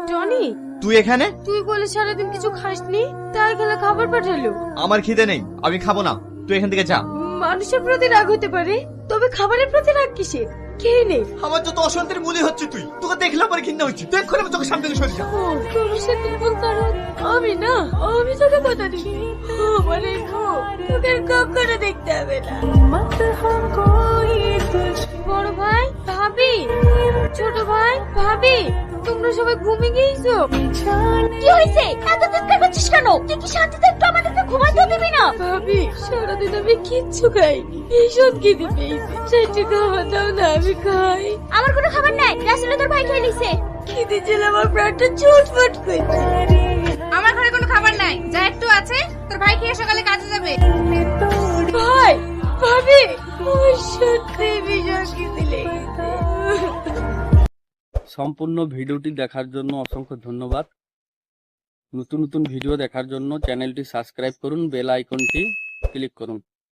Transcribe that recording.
Tony, তুই এখানে? তুই বলে সারাদিন কিছু খাসনি, তাই খেলে খাবার পাঠালো। আমার খিদে নেই, আমি খাবো না, তুই এখান থেকে যা। মানুষের প্রতি রাগ হতে পারে, তবে খাবারের প্রতি রাগ কিসের? খেয়ে নে। আমার যত অশান্তির মূলে হচ্ছে তুই, তোকে দেখলে আমার ঘৃণা হচ্ছে, তুই এক্ষুনি আমার চোখের সামনে থেকে সরে যা। তোর সাথে ভুল কারণ আমি না, আমি তোকে কথা দিচ্ছি আমার এই বউ তোকে কখনো দেখতে হবে না। বড় ভাই, ভাবি, ছোট ভাই, ভাবি, তোমরা সবাই ঘুমিয়ে গিয়েছো? কি হয়েছে? এত চিৎকার করছিস কেন? তুই কি শান্তিতে একটু আমাদেরকে ঘুমাতে দিবি না? ভাবি, সারাদিন আমি কিচ্ছু খাইনি, ভীষণ খিদে পেয়েছে, সেটা খাবার দাও না, আমি খাই। আমার কোনো খাবার নাই, রাসেল তোর ভাই খেয়ে নিছে। খিদে ছিল, আমার প্রাণটা ছটফট করছে। আমার ঘরে কোনো খাবার নাই, যা একটু আছে তোর ভাই খেয়ে সকালে কাজে যাবে। ভাই, ভাবি, আমার সত্যি ভীষণ খিদে লেগেছে। সম্পূর্ণ ভিডিওটি দেখার জন্য অসংখ্য ধন্যবাদ। নতুন নতুন ভিডিও দেখার জন্য চ্যানেলটি সাবস্ক্রাইব করুন, বেল আইকনটি ক্লিক করুন।